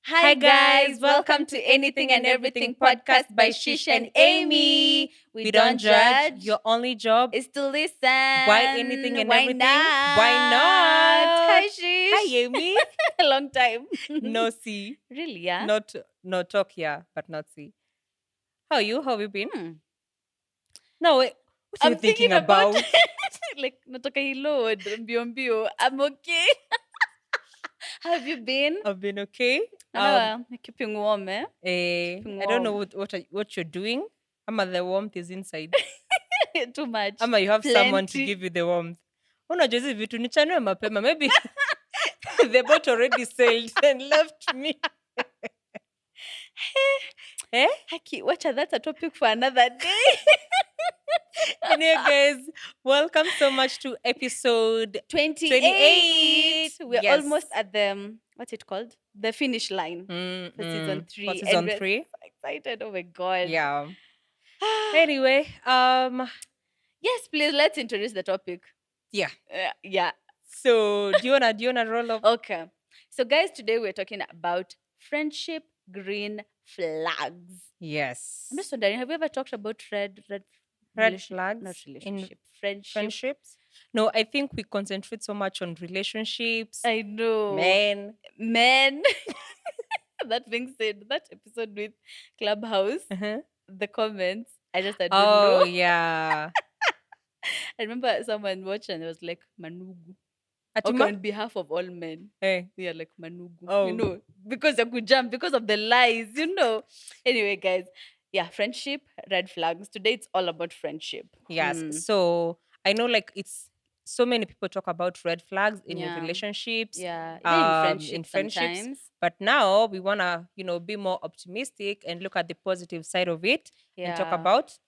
Hi guys, welcome to Anything and Everything podcast by Shish and Amy. We don't judge. Your only job. Is to Why anything listen. and Why everything? Why not? not? Hi Hi, Shish. Amy. A long time. No see. Really, yeah? Not no talk here, but not see. How are you? How have you been? Hmm. No, wait. What are you I'm thinking thinking about about? like natoka hilod mbio mbio. I'm okay. How have you been? I've been okay. I know you're keeping warm, eh? Keeping I don't know warm. what you're doing. Ama the warmth is inside. Too much. Ama you have someone to Plenty. give you the warmth. Unajua hizi vitu nichanue mapema. Maybe the boat already sailed and left me. Eh? Haki, wacha, that's a topic for another day. Anyway, guys, welcome so much to episode 28. We're Yes. almost at the, what's it called? The finish line for season 3. For season we're 3. so excited. Oh my God. Yeah. Anyway, Yes, please, let's introduce the topic. yeah. Yeah. So do you wanna roll up? Okay. So, guys, today we're talking about friendship green flags. Yes. I'm just wondering, have you ever talked about red flags not in relationship, friendship? friendships? No, I think we concentrate so much on relationships. I know. Men. That being said, that episode with Clubhouse, Uh-huh. the comments, I just I don't Oh know. yeah. I remember someone watched and it was like Manugu. Okay, Atima? on behalf of all men. Hey. Yeah, like Manugu. Oh. You know, because I could jump because of the lies, you know. Anyway, guys, yeah, friendship, red flags. Today it's all about friendship. Yes. So I know like it's so many people talk about red flags in Yeah. relationships, Yeah. Even in in friendships friendships. sometimes. But now we wanna, be more optimistic and look at the positive side of it and talk Yeah. about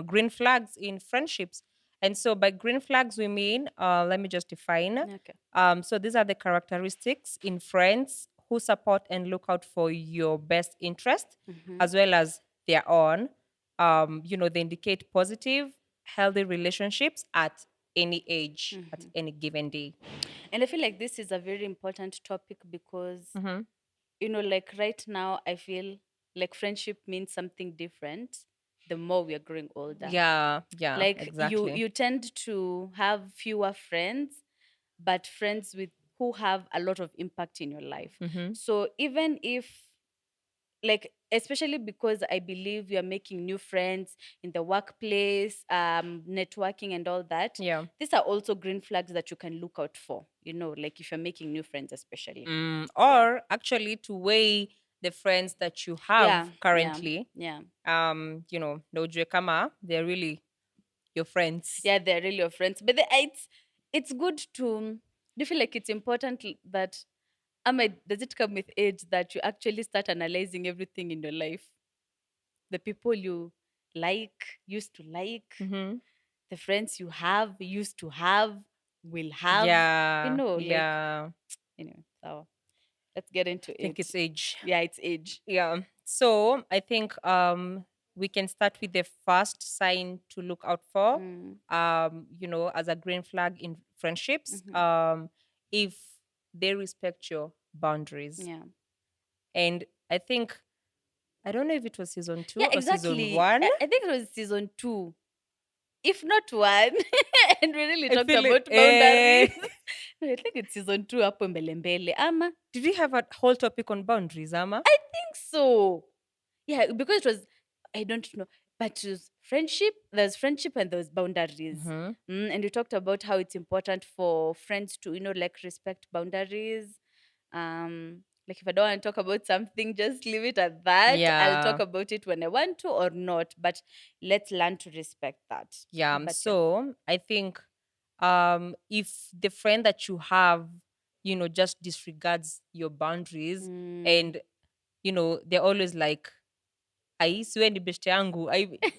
green flags in friendships. And so by green flags we mean, let me just define. Okay. So these are the characteristics in friends who support and look out for your best interest Mhm. as well as their own. They indicate positive, healthy relationships at any age, at any given day. And I feel like this is a very important topic because, Mhm. like right now, I feel like friendship means something different the more we are growing older. Yeah, Like exactly. you tend to have fewer friends, but friends with who have a lot of impact in your life. Mhm. So even if like especially because I believe you're making new friends in the workplace, networking and all that, Yeah. these are also green flags that you can look out for, like if you're making new friends especially. Or actually to weigh the friends that you have Yeah, currently. yeah. Na ujue kama they're really your friends. Yeah, they're really your friends, but it's good to, do you feel like it's important that does it come with age that you actually start analyzing everything in your life, the people you used to like, Mm-hmm. the friends you have used to have, will have, Yeah. like, Yeah. so let's get into I think it. it's age. Yeah, it's age. Yeah. So I think we can start with the first sign to look out for. Mm. As a green flag in friendships. Mhm. If they respect your boundaries. Yeah. And I think I don't know if it was season 2 Yeah, or season exactly. 1. I think it was season 2, if not 1. And we really I talked feel about like boundaries. No, I think it's season 2 hapo mbele mbele. Ama did we have a whole topic on boundaries, Ama? I think so. Yeah, because it was, I don't know, but it was friendship. There's friendship and there's boundaries. Mhm. And we talked about how it's important for friends to, like respect boundaries. Like if I don't want to talk about something, just leave it at that. I'll talk Yeah. about it when I want to or not. But let's learn to respect that. Yeah. But So I think if the friend that you have, just disregards your boundaries and they're always like, aisiwe ni best yangu.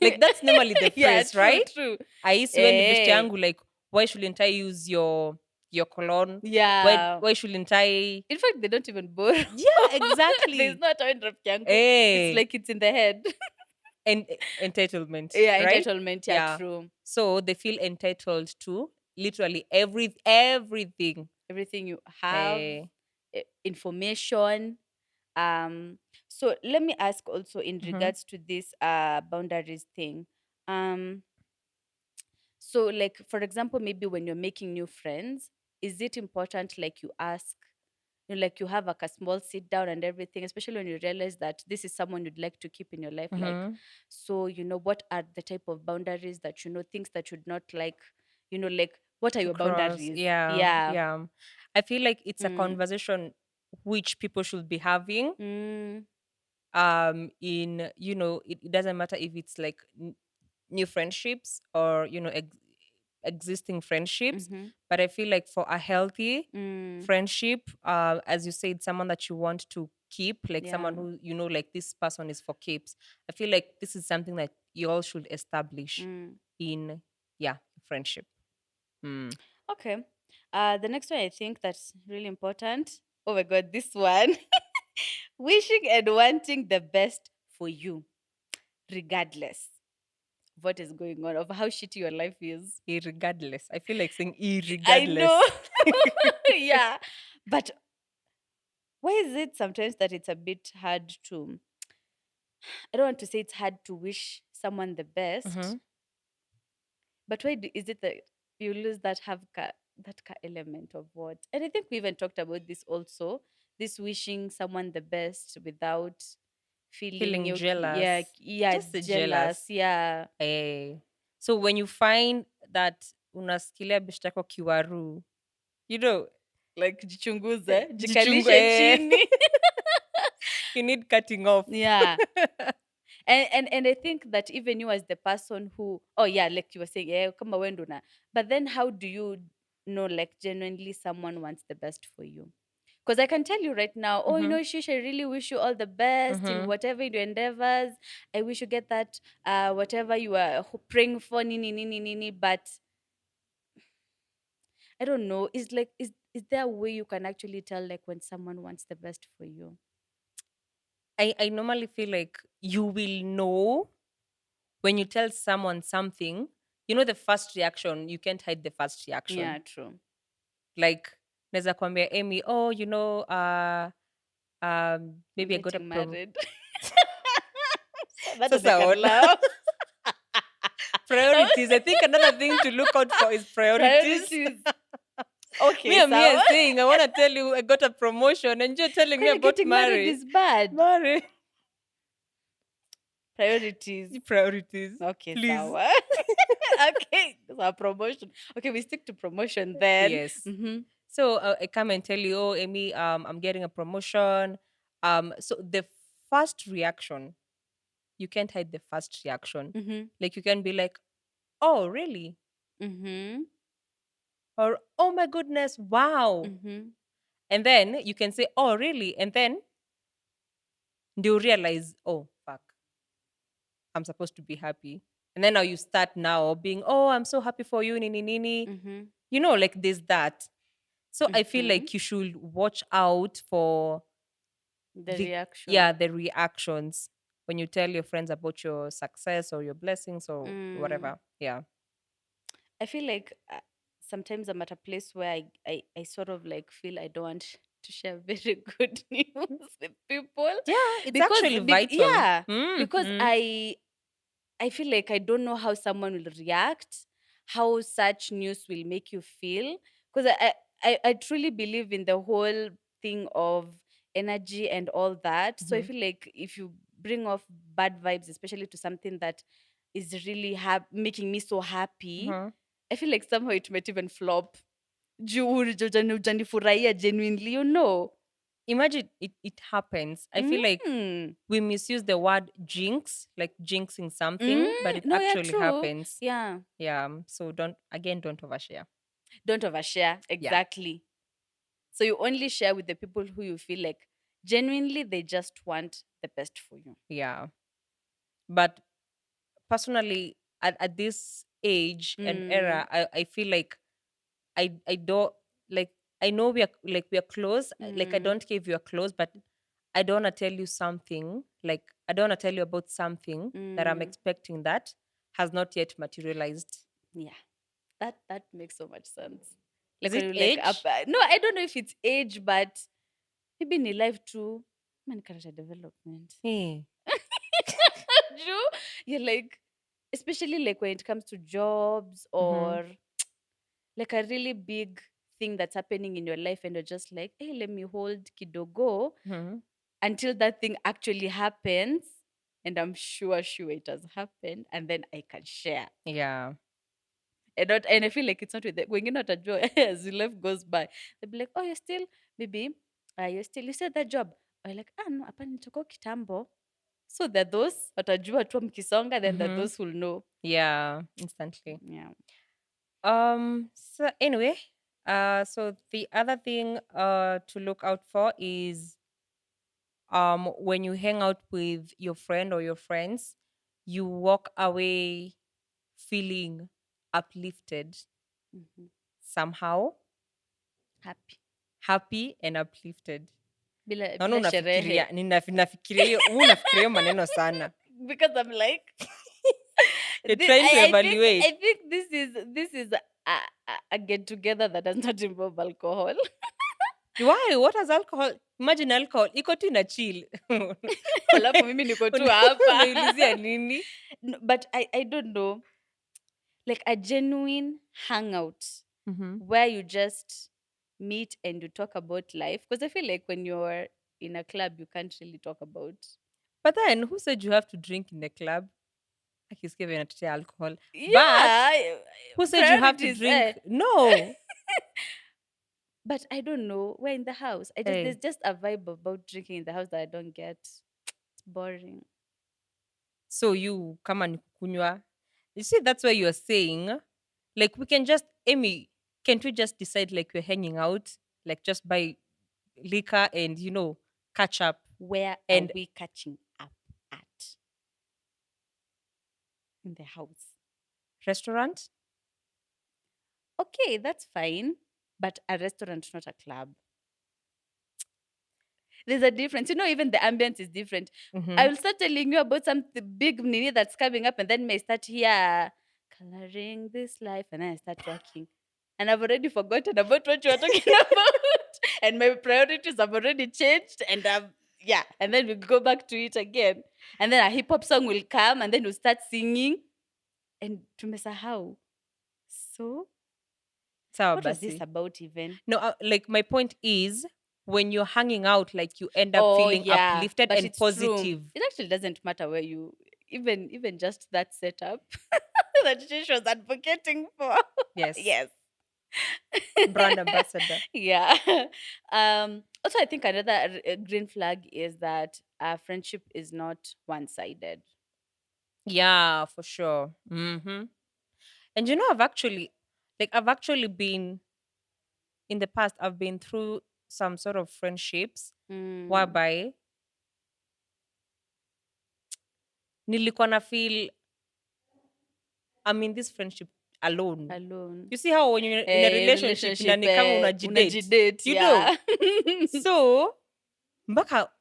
Like that's normally the yeah, phrase, true, right? true. Aisiwe ni best Eh, yangu, like why shouldn't I use your cologne? yeah. Why shouldn't I? In fact, they don't even borrow. Yeah, exactly. There's not a rafiki yangu. Eh. It's like it's in the head. And entitlement, Yeah, right? entitlement. Yeah, true. So they feel entitled to literally everything. Everything you have, Eh, information, Um, so let me ask also in Mm-hmm. regards to this boundaries thing. Um, so like for example, maybe when you're making new friends, is it important like you ask, like you have like a small sit down and everything, especially when you realize that this is someone you'd like to keep in your life, like, Mm-hmm. so what are the type of boundaries that things that you'd not like, like what are To your cross. boundaries? Yeah. Yeah. Yeah. I feel like it's a Mm. conversation which people should be having. Mm. In it doesn't matter if it's like new friendships or existing friendships, Mm-hmm. but I feel like for a healthy Mm. friendship, as you said, someone that you want to keep, like Yeah. someone who like this person is for keeps. I feel like this is something that you all should establish Mm. in, yeah, friendship. Mm. Okay. The next one I think that's really important. Oh my god, this one. Wishing and wanting the best for you, regardless of what is going on, of how shitty your life is. Irregardless, I feel like saying I know. irregardless. Yeah. But why is it sometimes that it's a bit hard to, I don't want to say it's hard to wish someone the Mm-hmm. best, but why is it that you lose that element of what? And I think we even talked about this also, this wishing someone the best without feeling Feeling yeah, jealous, yeah, just jealous, jealous. yeah. Eh. So when you find that unasikilia bishtako kiwaru, you know, Like jichunguze, jichungu, jikalishe chini. you need cutting off. Yeah. And I think that even you as the person who, oh yeah, like you were saying, yeah, kama wewe ndo na, but then how do you know like genuinely someone wants the best for you? Because I can tell you right now, oh, Mm-hmm. Shish, I really wish you all the best in Mm-hmm. whatever your endeavors. I wish you get that, whatever you are praying for, nini, nini, nini. But I don't know. Is like, is there a way you can actually tell like when someone wants the best for you? I normally feel like you will know when you tell someone something, the first reaction, you can't hide the first Yeah, reaction. true. Like, naweza kwambia Amy, oh, I'm maybe I got a getting prom. married. That one I Sasa can ona. laugh. Priorities. I think another thing to look out for is priorities. Priorities. Okay, Me and me so are saying, I want to tell you I got a promotion, and you're telling me kind of about getting married marriage. is bad. Marriage. Priorities. Priorities. Okay, Please. sour. Okay, so promotion. Okay, we stick to promotion then. Yes. Mm-hmm. So I come and tell you, oh, Amy, I'm getting a promotion. So the first reaction, you can't hide the first reaction. Mm-hmm. Like you can be like, oh, really? Mm-hmm. Or oh my goodness, wow. Mm-hmm. And then you can say, oh, really? And then they'll realize, oh, fuck, I'm supposed to be happy. And then now you start now being, oh, I'm so happy for you, nini nini. Mm-hmm. Like there's that. So I feel Mm-hmm. like you should watch out for The the reaction. yeah, the reactions when you tell your friends about your success or your blessings or Mm. whatever. Yeah. I feel like sometimes I'm at a place where I sort of like feel I don't want to share very good news with people Yeah, it's because actually vital. yeah, because Mm-hmm. I feel like I don't know how someone will react, how such news will make you feel. Because I truly believe in the whole thing of energy and all that. So I Mm-hmm. feel like if you bring off bad vibes, especially to something that is really making me so happy, Mm-hmm. I feel like somehow it might even flop. Hujanifurahia genuinely, you know. Imagine it happens. I feel like Mm. we misuse the word jinx, like jinxing Mm. something, but it No, yeah, actually true. happens. Yeah. Yeah. So don't overshare. Don't overshare. Yeah. Exactly. So you only share with the people who you feel like genuinely they just want the best for you. Yeah. But personally, at this age and Mm. era, I feel like I don't like I know we are close. Like I Mm. don't care if you are close, but I don't wanna tell you something. Like I don't wanna tell you about something that I'm Mm. expecting that has not yet materialized. Yeah. That makes so much sense. Is Like when it you like up age? no, I don't know if it's age, but maybe in life too. Man, character development. Hey. True. You're like, especially like when it comes to jobs Mm-hmm. or like a really big thing that's happening in your life, and you're just like, hey, let me hold kidogo Mm-hmm. until that thing actually happens. And I'm sure it has happened, and then I can share. Yeah. And I feel like it's not with the when you're not a joy as the life goes by. They'll be like, oh, you're still, baby, you still that job. Or you're like, ah, no, hapa nitoko kitambo. So there are those watajua tu mkisonga, then there are Mm-hmm. those who'll know. Yeah. Instantly. Yeah. So anyway, so the other thing to look out for is when you hang out with your friend or your friends, you walk away feeling uplifted Mhm. somehow, Happy. happy and uplifted. Naona Bila sherehe. nafikiria hiyo unafikiria hiyo maneno sana. Because I'm like, You're trying to I evaluate. think this is a get together that does not involve alcohol. Why? What has alcohol? Imagine alcohol. Iko tu ina chill. Alafu mimi niko tu Una- hapa. Unaulizia nini? No, but I don't know, like a genuine hangout Mm-hmm. where you just meet and you talk about life, because I feel like when you're in a club you can't really talk about. But then, who said you have to drink in the club? Akisikia vile natetea alcohol. But Yeah, who said you have to priorities, drink? No. but I don't know, we're in the house. There's Hey. just a vibe about drinking in the house that I don't get. It's boring. So you come and kunywa. You see, that's why you're saying, like, we can just, Amy, can't we just decide, like, we're hanging out, like, just buy liquor and, catch up Where are and we catching up at? In the house. restaurant? Okay, that's fine, but a restaurant, not a club. There's a difference. Even the ambience is different. I Mm-hmm. will start telling you about something big nini that's coming up, and then may start here coloring this life, and then I start talking. And I've already forgotten about what you were talking about. And my priorities have already changed. And yeah. And then we go back to it again. And then a hip hop song will come, and then we'll start singing. And tumesahau. So Sawa what was this basi. about even? No, like, my point is, when you're hanging out, like, you end up Oh feeling yeah, uplifted but and it's true. positive. It actually doesn't matter where you even just that setup that Shish was advocating for. Yes. Yes. Brand ambassador. Yeah. Also, I think another green flag is that friendship is not one-sided. Yeah, for sure. Mm-hmm. And I've actually been in the past, I've been through some sort of friendships Mm, whereby nilikuwa na feel I'm in this friendship alone. alone. You see how when you're in a relationship Relationship, inani kama unajidate. unajidate, You do. yeah. So mpaka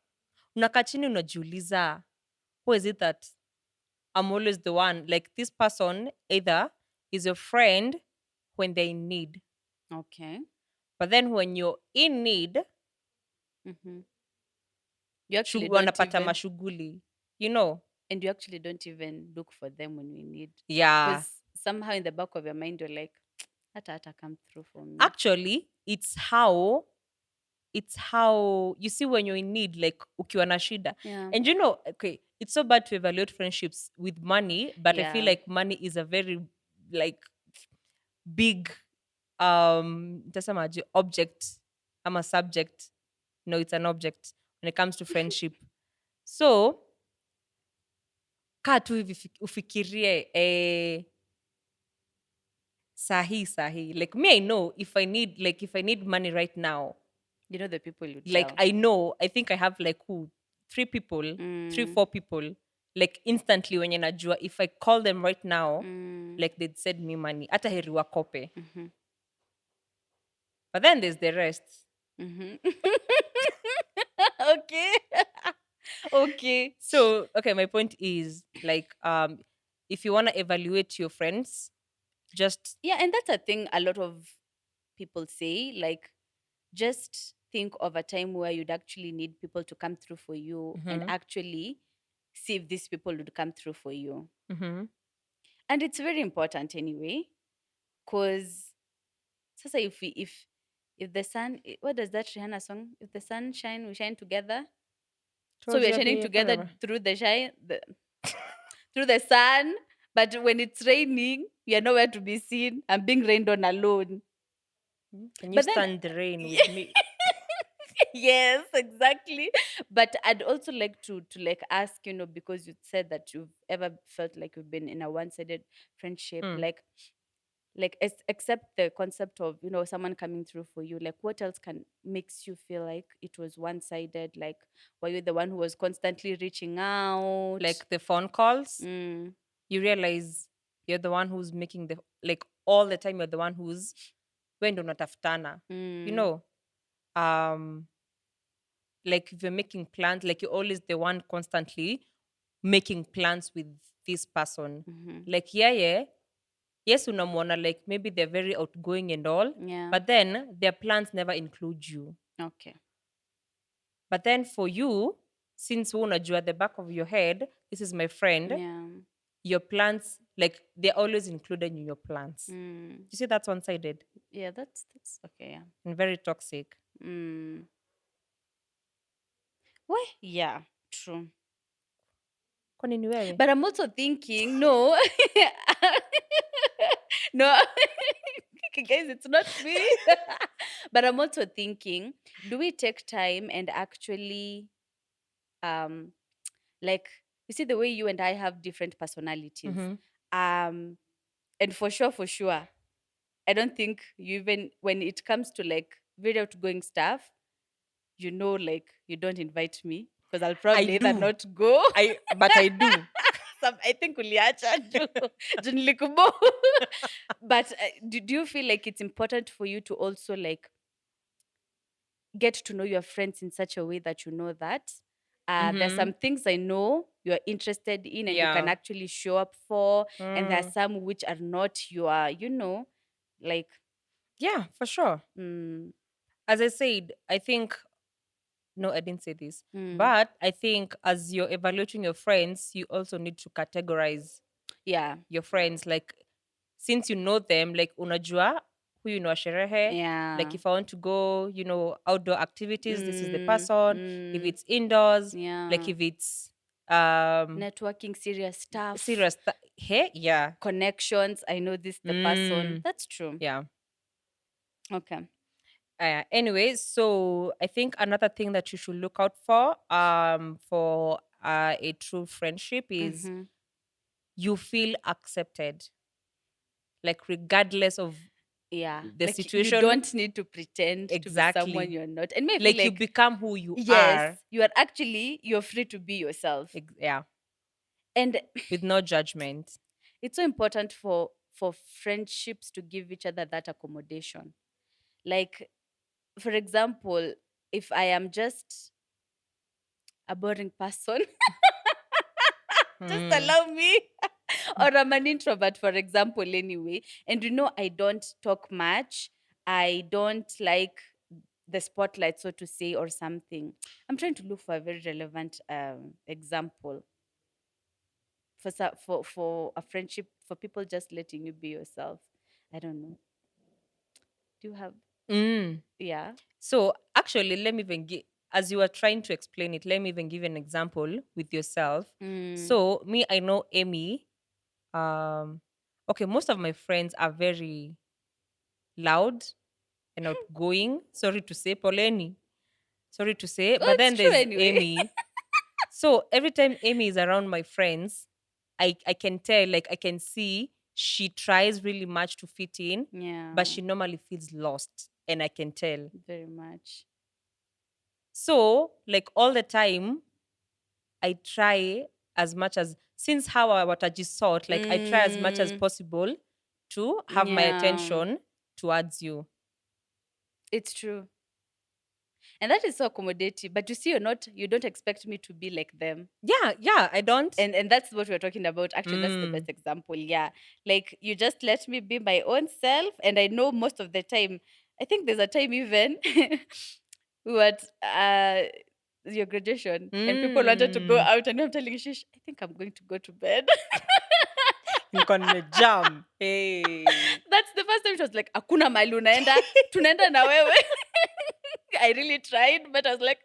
unakaa chini unajiuliza, who is it that I'm always the one? Like, this person either is your friend when they're in need, Okay. but then when you're in need, Mm-hmm. You actually don't wanapata even mashughuli, you know? and you actually don't even look for them when you need, Yeah. because somehow in the back of your mind you're like, hata come through for me. Actually, it's how you see when you're in need, like ukiwa na shida. Yeah. And okay, it's so bad to evaluate friendships with money, but I feel Yeah. like money is a very, like, big nitasemaje, object. I'm a subject. No, it's an object when it comes to friendship. So kaa tu hivi ufikirie sahi. Like, me, I know if I need money right now. You know the people you Like, tell. I think I have, like, who, three people, three, Mm, 4 people, like, instantly when najua if I call them right now, mm, like, they'd send me money. Hata heri wakope. mhm, But then there's the rest. mhm. Okay. Okay. So, okay, my point is, like, if you want to evaluate your friends, just Yeah, and that's a thing a lot of people say. Like, just think of a time where you'd actually need people to come through for you and Mm-hmm. actually see if these people would come through for you. Mm-hmm. And it's very important anyway, because sasa if the sun what does that Rihanna song? If the sun shine, we shine together. So Told we are you I'll be shining here together forever. through the sun, but when it's raining, we are nowhere to be seen. I'm being rained on alone. Can you But then stand the rain with me? yes, exactly. But I'd also like to like ask, because you said that you've ever felt like you've been in a one-sided friendship, Mm. like except the concept of someone coming through for you, like what else can makes you feel like it was one-sided? Like, were you the one who was constantly reaching out? Like the phone calls, Mm, you realize you're the one who's making the like all the time. You're the one who's when do not aftana. You mm, know, um, like if you're making plans, like you're always the one constantly making plans with this person. mm-hmm. Like yeah, yes, unamwana, like maybe they're very outgoing and all, Yeah. but then their plans never include you. Okay. But then for you, since wewe unajua at the back of your head, this is my friend, Yeah. your plans, like they're always included in your plans. Mm. You see, that's one sided Yeah, that's okay. Yeah. and very toxic. Mm. Well, yeah, true. Kwani ni wewe? But I'm also thinking, no, no, guys, it's not me. But I'm also thinking, do we take time and actually, um, like, you see the way you and I have different personalities, Mm-hmm. um, and for sure, I don't think you even when it comes to like very outgoing stuff, like you don't invite me because I'll I probably either do. not go. But I do. I think uliacha juu nilikubo. But do you feel like it's important for you to also like get to know your friends in such a way that you know that there's Mm-hmm. some things I know you're interested in and you can Yeah. actually show up for, and there are Mm. some which are not your, like, Yeah, for sure. mm, As I said, I think no, I didn't say this. mm, But I think as you're evaluating your friends, you also need to categorize yeah, your friends. Like since you know them, like unajua huyu ni wa sherehe. Like yeah, if I want to go, outdoor activities, this is the mm, person. If mm, it's indoors, like yeah, if it's um networking, serious stuff, serious hey, yeah. connections, I know this the person. Mm, That's true. yeah. Okay. Anyway, so I think another thing that you should look out for a true friendship is Mm-hmm. you feel accepted, like regardless of Yeah, the like you situation. don't need to pretend to be someone Exactly. you're not, and maybe Like you like, become who you yes, are. you're free to be yourself. Yeah, And with no judgment. it's so important for friendships to give each other that accommodation. Like, for example, if I am just a boring person, just Mm. allow me. Or I'm an introvert, for example, anyway, and I don't talk much, I don't like the spotlight, so to say, or something. I'm trying to look for a very relevant example for a friendship, for people just letting you be yourself. I don't know. Do you have? Mm. Yeah. So actually, let me even give, as you are trying to explain it, let me even give you an example with yourself. Mm. So me, I know Amy. Okay, most of my friends are very loud and outgoing. Sorry to say, Poleni. Sorry to say, Oh, but it's then true there's anyway. Amy. So every time Amy is around my friends, I can tell, like I can see she tries really much to fit in, but Yeah, she normally feels lost, and I can tell. very much. So like all the time, I try as much as since how I watajisort, like I try as much as Mm, possible to have my yeah, attention towards you. it's true. And that is so accommodative. But you see, you don't expect me to be like them. Yeah, I don't. And that's what we're talking about. Actually, that's the Mm, best example. Yeah. Like you just let me be my own self. And I know most of the time, I think there's a time even we were at your graduation, and people wanted to go Mm. out, and I'm telling Shish, I think I'm going to go to bed. Nilikuwa nimejam. Hey. That's the first time she was like, "Hakuna mahali unaenda, tunaenda na wewe." I really tried, but I was like,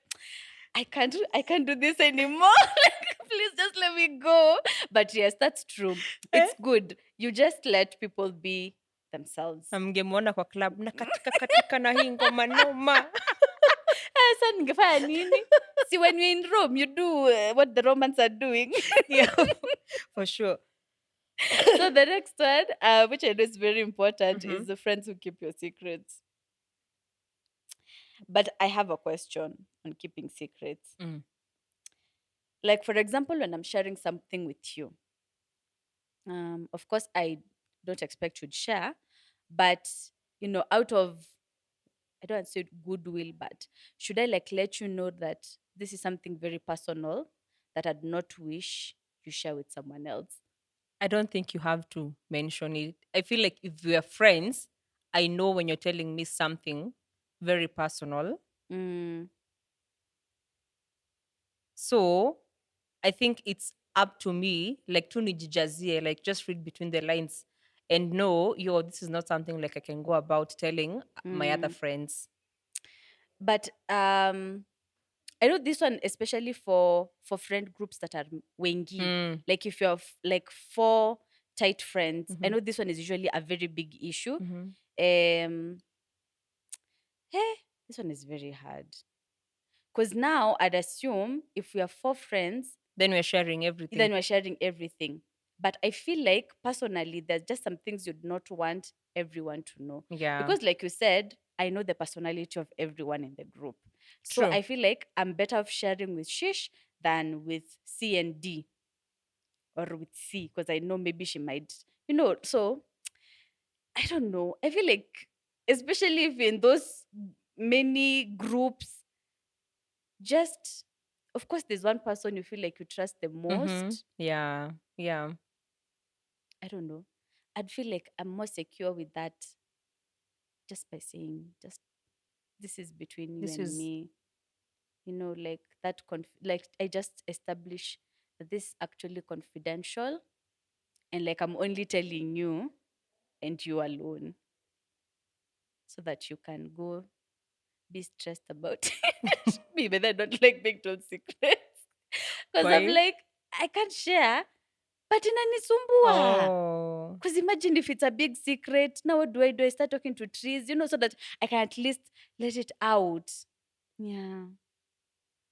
I can't do this anymore. Like, please just let me go. But yes, that's true. Eh? It's good. You just let people be themselves. Na mngemwona kwa club na katika katika na hii ngoma noma. Sasa ningefanya nini? See, when you're in Rome, you do what the Romans are doing. Yeah, for sure. So the next one, which I know is very important, Mhm. is the friends who keep your secrets. But I have a question on keeping secrets. Mm. Like, for example, when I'm sharing something with you, of course, I don't expect you to share, but out of, I don't want to say goodwill, but should I like let you know that this is something very personal that I'd not wish you share with someone else? I don't think you have to mention it. I feel like if we are friends, I know when you're telling me something very personal. Mm, So I think it's up to me, like to nijijazie, like just read between the lines and know, yo, this is not something like I can go about telling my other mm. friends. But I know this one, especially for friend groups that are wengi. Mm. Like if you have like four tight friends, I Mhm. know this one is usually a very big issue. Mhm. Um, hey, this one is very hard because now I'd assume if we have four friends, Then we're sharing then everything. we're sharing everything. But I feel like personally, there's just some things you'd not want everyone to know. Yeah, Because, like you said, I know the personality of everyone in the group. So true. I feel like I'm better off sharing with Shish than with C and D or with C because I know maybe she might. So I don't know. I feel like, especially if in those many groups, just, of course, there's one person you feel like you trust the Mhm. most. Yeah. Yeah. I don't know. I'd feel like I'm more secure with that just by saying, just this is between you This and is me. Like that. Like I just establish that this is actually confidential, and like I'm only telling you and you alone, so that you can go be stressed about it. Me, but I don't like being told secrets because I'm why? like I can't share, but inanisumbua. Oh. Because imagine if it's a big secret. Now what do I do? I start talking to trees, so that I can at least let it out. Yeah.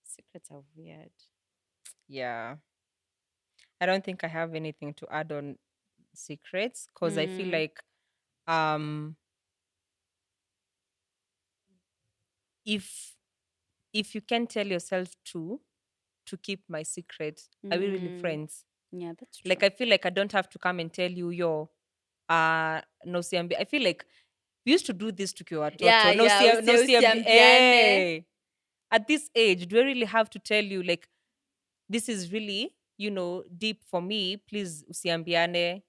Secrets are weird. Yeah. I don't think I have anything to add on secrets because I feel Mm, like um if if you can tell yourself to keep my secret, are we really mm. friends? Yeah, that's Like true. I feel like I don't have to come and tell you yo no CMB. I feel like we used to do this to Yeah, watoto. No yeah. CM, no CMB. Usiambiane. Hey. At this age, do I really have to tell you like this is really, deep for me? Please usiambiane.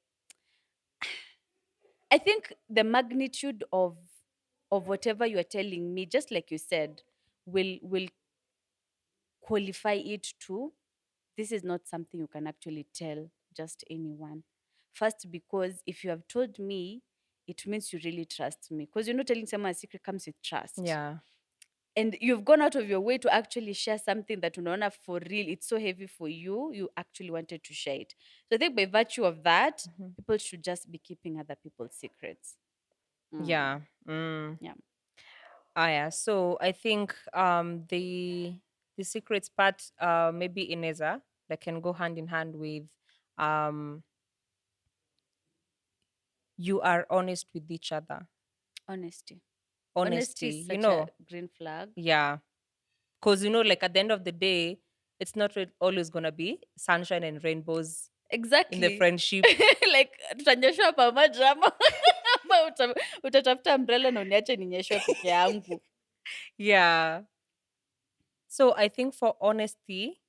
I think the magnitude of whatever you are telling me, just like you said, will qualify it to this is not something you can actually tell just anyone. First, because if you have told me, it means you really trust me. Because telling someone a secret comes with trust. Yeah. And you've gone out of your way to actually share something that unaona for real, it's so heavy for you, you actually wanted to share it. So I think by virtue of that, Mhm. people should just be keeping other people's secrets. Mm, Yeah. Mm. yeah. Yeah. So I think the secrets part maybe Ineza that can go hand in hand with um you are honest with each other. Honesty. Honesty Honesty, is such a green flag. yeah. Because like at the end of the day, it's not always gonna be sunshine and rainbows in the Exactly. friendship. Like tutanyeshwa pamoja ama utatafuta umbrella na uniache ninyeshwe peke yangu. Yeah. So I think for honesty,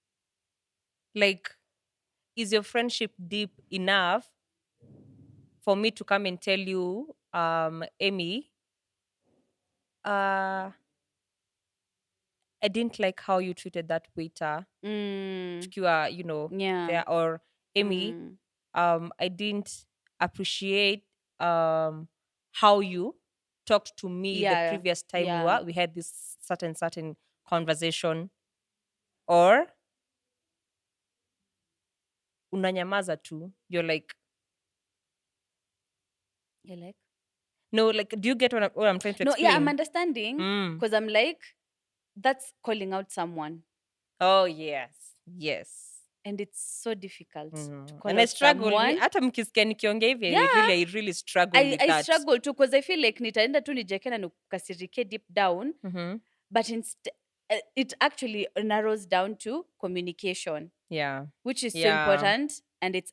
like, is your friendship deep enough for me to come and tell you, Amy, uh, I didn't like how you treated that waiter Mm. tukiwa, Yeah. there. Or Amy, Mm. I didn't appreciate um how you talked to me the Yeah. previous time Yeah. we had this certain conversation. Or unanyamaza tu. You're like, You like? no, like, do you get what I'm trying to No, yeah, I'm explain? understanding Mm. because I'm like, that's calling out someone. Oh, yes. Yes. And it's so difficult to Mm. call And I out struggle. someone. Hata mkisikia nikiongea hivi, Yeah. I really struggle I, with I that. struggle too because I feel like nitaenda tu nijeke na nikasirike deep down, Mm-hmm. but it actually narrows down to communication, Yeah. which is so Yeah. important. And it's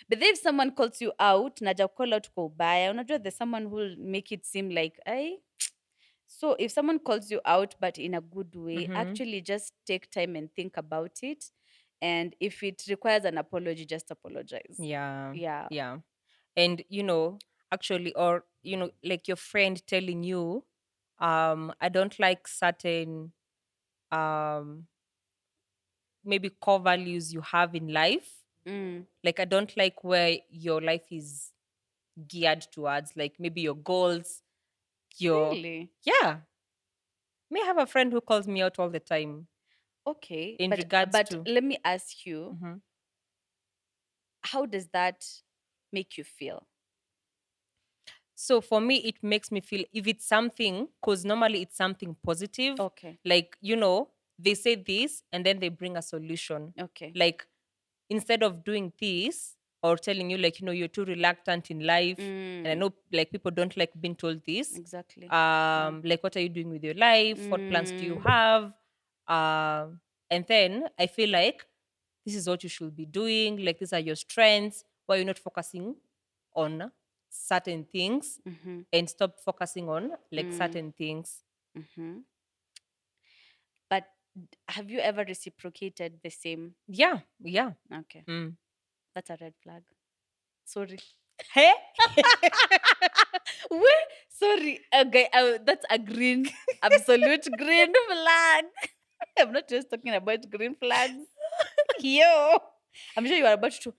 but then if someone calls you out, naja call out kwa ubaya, unajua there's someone who will make it seem like, I. So if someone calls you out, but in a good way, Mm-hmm. actually just take time and think about it. And if it requires an apology, just apologize. Yeah. Yeah. Yeah. And actually, or like your friend telling you, I don't like certain um maybe core values you have in life. Mm. Like, I don't like where your life is geared towards, like maybe your goals, your Really? yeah. May have a friend who calls me out all the time Okay. in But regards but to. let me ask you, Mhm. how does that make you feel? So for me, it makes me feel, if it's something, because normally it's something positive, Okay. like, they say this and then they bring a solution. Okay. Like, instead of doing this, or telling you, like, you're too reluctant in life. And I Mm. know, like, people don't like being told this. Exactly. Yeah. Like, what are you doing with your life? What plans do you Mm. have? And then I feel like this is what you should be doing. Like, these are your strengths. Why you're not focusing on certain things, Mm-hmm. and stop focusing on like Mm. certain things. Mm-hmm. But have you ever reciprocated the same? Yeah, yeah. Okay. Mm. That's a red flag. Sorry. Hey. Wait, sorry. Okay, that's a green, absolute green flag. I'm not just talking about green flags. Yo, I'm sure you are about to.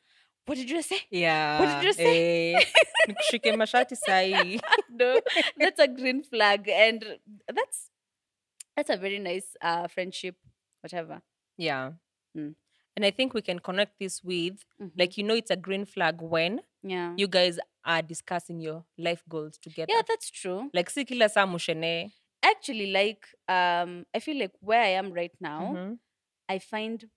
What did you say? What did Yeah. you say? Nikushike mashati sahi. No, that's a green flag, and that's that's a very nice friendship, whatever. Yeah. Mm. And I think we can connect this with, Mm-hmm. like, it's a green flag when Yeah, you guys are discussing your life goals yeah, together. that's true. Like, si kila saa mushene. Actually, like I feel like where I am right now, Mm-hmm. I find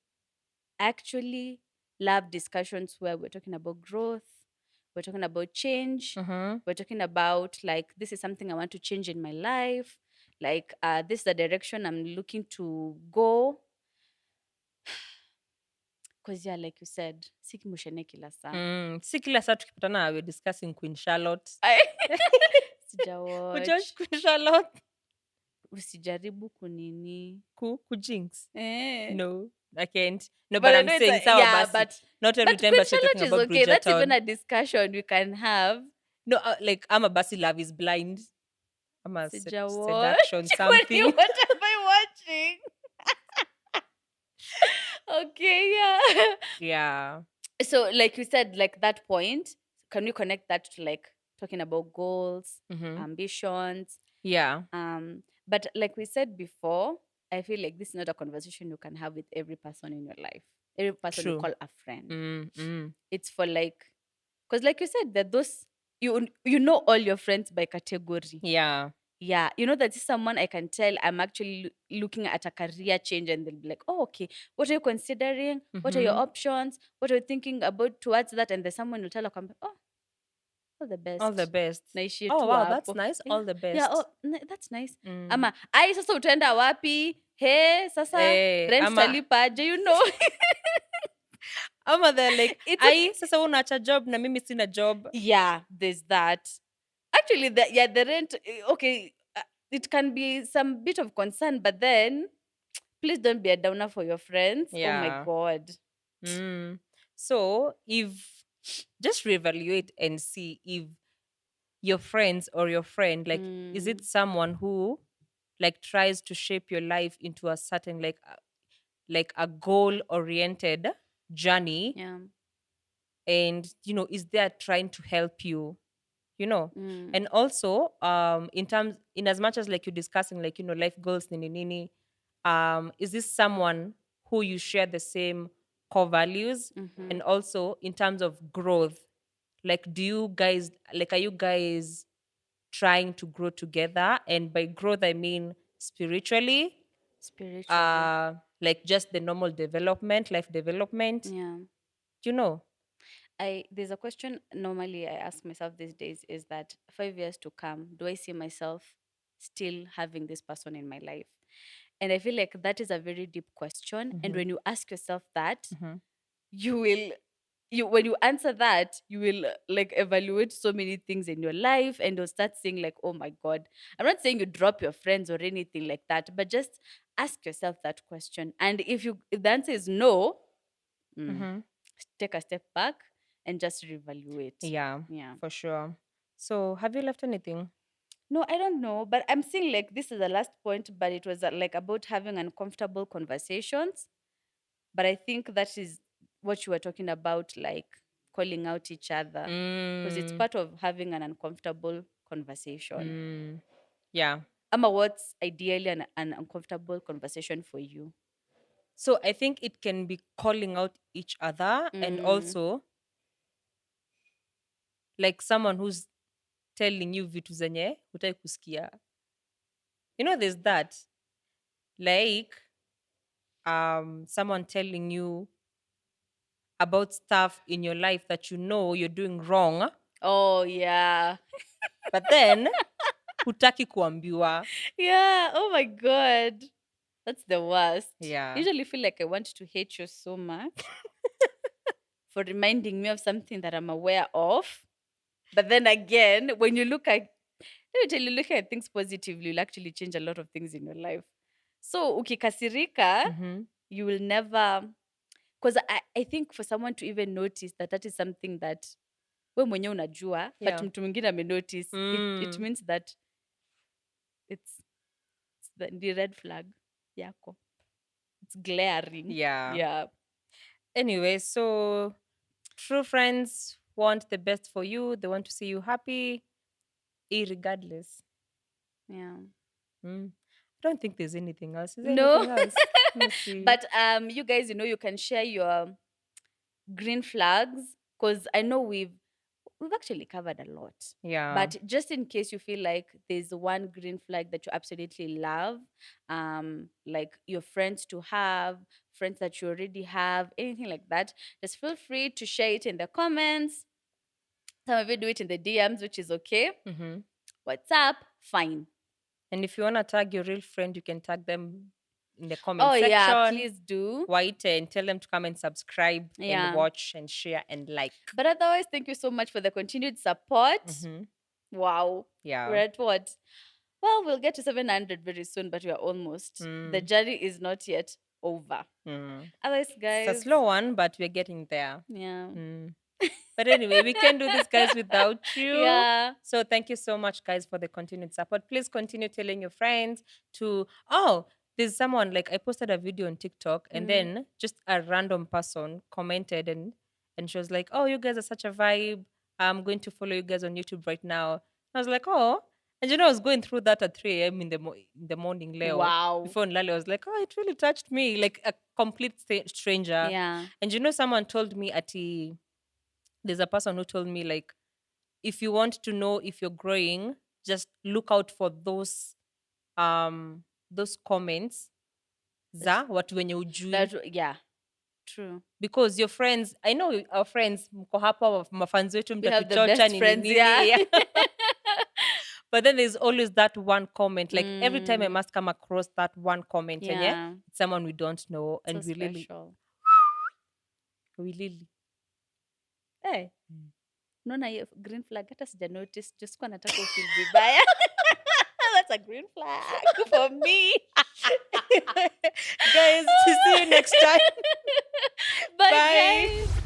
actually love discussions where we're talking about growth, we're talking about change, Mm-hmm. we're talking about like this is something I want to change in my life, like this is the direction I'm looking to go. Because yeah, like you said, siki mushene kila saa. Si kila saa tukipatana we're discussing Queen Charlotte. Ujudge Sijawatch. Queen Charlotte. Usijaribu kunini. Kujinx. Eh. No, I can't. No, but But I I'm know it's saying a, sawa yeah, basi. Not every but time Queen but you're talking Charlotte is about okay. That's even Bridgerton. a discussion we can have. No, like, I'm a basi love is blind. I'm a Sijawatch. seduction What something. am I watching? Okay, yeah. Yeah. So, like you said, like that point, can we connect that to like talking about goals, Mm-hmm. ambitions? Yeah. But like we said before, I feel like this is not a conversation you can have with every person in your life, every person you True. call a friend. Mm. It's for like, because like you said, that those you know all your friends by category. Yeah. Yeah, you know that is someone I can tell I'm actually looking at a career change, and they'll be like, oh, okay, what are you considering? What are your Mm-hmm. options? What are you thinking about towards that? And then someone will tell her, oh, all the All the best. best. Naishie Oh tu wow, that's hapo. nice. Yeah. All the Yeah, oh, best. that's nice. Mm. Ama, ai sasa utaenda wapi? He, sasa rent Ama talipaje, you know? they're like, It's ai okay. sasa wewe unaacha job na mimi sina job. Yeah, there's that. Actually, the rent, okay, it can be some bit of concern, but then please don't be a downer for your friends. Oh my Yeah. God. Mm. So if just reevaluate and see if your friends or your friend, like, is Mm, it someone who like tries to shape your life into a certain like a goal oriented journey, Yeah. and is there trying to help you, you know Mm. and also in as much as like you're discussing like life goals nini nini, is this someone who you share the same core values? Mm-hmm. And also in terms of growth, like do you guys like are you guys trying to grow together? And by growth I mean spiritually, Spiritually. uh like just the normal development, life development, Yeah. you know I There's a question normally I ask myself these days is that 5 years to come, do I see myself still having this person in my life? And I feel like that is a very deep question. And mm-hmm, when you ask yourself that, mm-hmm, you will when you answer that, you will like evaluate so many things in your life, and you'll start saying like, oh my god. I'm not saying you drop your friends or anything like that, but just ask yourself that question. And if the answer is no, mm, mm-hmm. take a step back and just reevaluate. Yeah, Yeah. for sure. So have you left anything? No, I don't know, but I'm seeing like this is the last point, but it was like about having uncomfortable conversations. But I think that is what you were talking about, like calling out each other, because it's Mm, part of having an uncomfortable conversation. mm, yeah. Ama, what's ideally an uncomfortable conversation for you? So I think it can be calling out each other, and Mm. also like someone who's telling you vitu zenye hutaki kusikia. There's that. Like someone telling you about stuff in your life that you're doing wrong, Oh yeah. but then hutaki kuambiwa. Yeah. Oh my god. That's the worst. I Yeah. usually feel like I want to hate you so much for reminding me of something that I'm aware of. But then again, when you look at let me tell you, looking at things positively will actually change a lot of things in your life. So ukikasirika, Mm-hmm. you will never, because I think for someone to even notice that that is something that we mwenye unajua, but Yeah. mtu mwingine amenotice, it Mm, means that it's, the red flag yako. It's glaring. yeah. Yeah. Anyway, so true friends want the best for you. They want to see you happy, irregardless. Yeah. Mm. I don't think there's anything else. Is there No. anything else? Let me see. But you guys, you can share your green flags, because I know we've actually covered a lot. Yeah. But just in case you feel like there's one green flag that you absolutely love, like your friends to have, friends that you already have, anything like that, just feel free to share it in the comments. Some of you do it in the DMs, which is okay. Mm-hmm. What's up? Fine. And if you want to tag your real friend, you can tag them in the comment Oh yeah, section. please do. White and tell them to come and subscribe and Yeah. watch and share and like. But otherwise, thank you so much for the continued support. Mm-hmm. Wow. We're Yeah. at what? Well, we'll get to 700 very soon, but we are almost. The Mm. journey is not yet over. Mm. Otherwise, It's a guys, slow one, but we're getting there. yeah. Mm. But anyway, we can do this, guys, without you. Yeah. So thank you so much, guys, for the continued support. Please continue telling your friends to. Oh, there's someone like I posted a video on TikTok, and Mm. then just a random person commented, and she was like, "Oh, you guys are such a vibe. I'm going to follow you guys on YouTube right now." I was like, "Oh." And I was going through that at 3 a.m. In the morning, Leo. Wow. Before Nlali, I was like, "Oh, it really touched me, like a complete stranger." Yeah. And someone told me at there's a person who told me like if you want to know if you're growing, just look out for those comments That's, za watu wenye ujui, yeah. True. because your friends, I know our friends mko hapa mafanzi wetu We have the mtatuchocha best nini friends, yeah. nini yeah. But then there's always that one comment, like every time I Mm, must come across that one comment, and yeah, yeah. it's someone we don't know, So and special. we really hey. Unaona hiyo green flag hata sija notice, just kwa nataka ufeel vibaya. That's a green flag for me. Guys, see you next time. Bye Bye. guys.